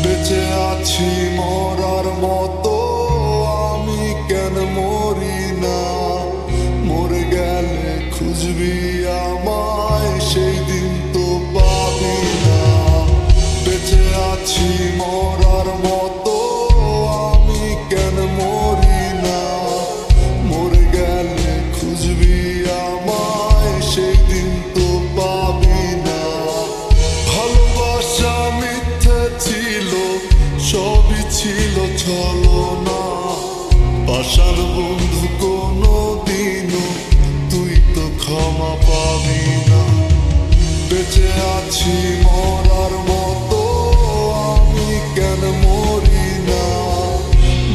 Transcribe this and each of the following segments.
বেঁচে আছি মরার মতো, আমি কেন মরি না? মরে গেলে খুঁজবি আমায়, সেই দিন তো পাবি না। বেঁচে আছি মরার মতো, আমি কেন মরি না? মরে গেলে খুঁজবি আমায়, সেই দিন তো পাবি না। ভালোবাসা মিথ্যে ছিল, সবই ছিল ছলনা। পাশার বন্ধু কোনো দিনও তুই তো ক্ষমা পাবি না। বেঁচে আছি মরার মতো, আমি কেন মরি না?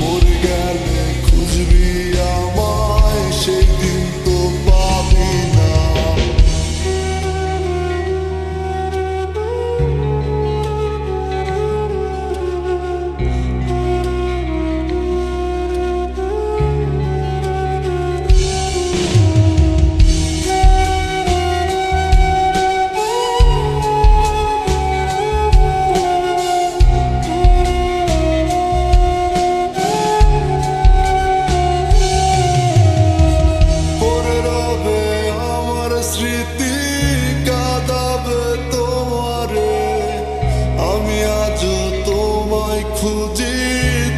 মরে গেলে খুঁজবি আমায়, সেই দিন তো পাবি না। স্মৃতি কাঁদাবে তোমারে, আমি আজও তোমায় খুঁজি,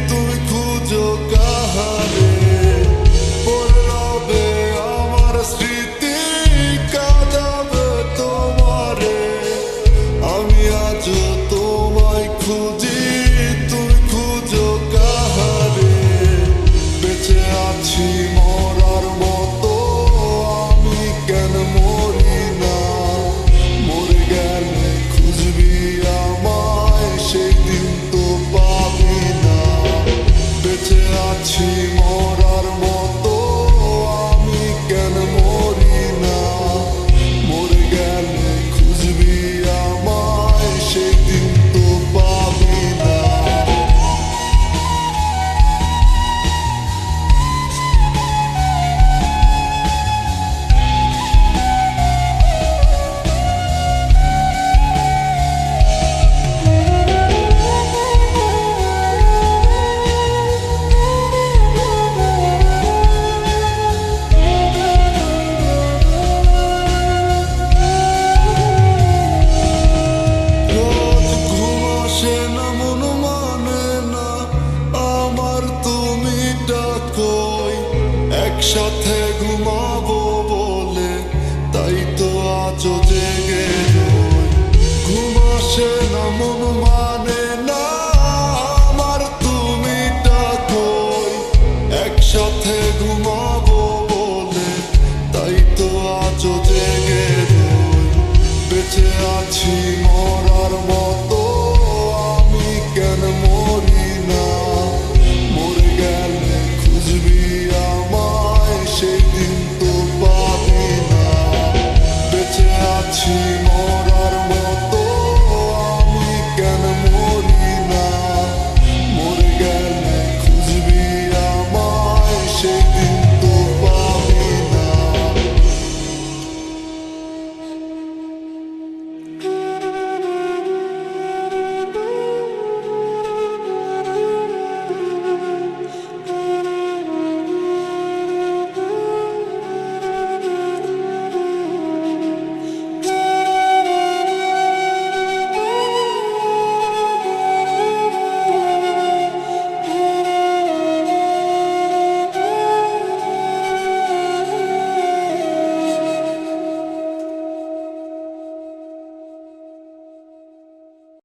তুমি খুঁজো কাহারে? পড়ে রবে আমার স্মৃতি কাঁদাবে তোমারে, আমি আজও তোমায় খুঁজি, তুমি খুঁজো কাহারে? বেঁচে আছি মরার মতো, আমি কেন মরি না? মরে গেলে খুঁজবি আমায়, সেই দিন তো পাবি না। বেঁচে আছি মরার মতো, আমি কেন মরি না? মরে গেলে খুঁজবি আমায়, সেই দিন তো পাবি না। একসাথে ঘুমাবো বলে তাই তো আজও জেগে রই। ঘুম আসে না, মন মানে না আমার, তুমি ডাকোই। একসাথে ঘুমাবো বলে তাই তো আজও জেগে রই। বেঁচে আছি মরার মতো,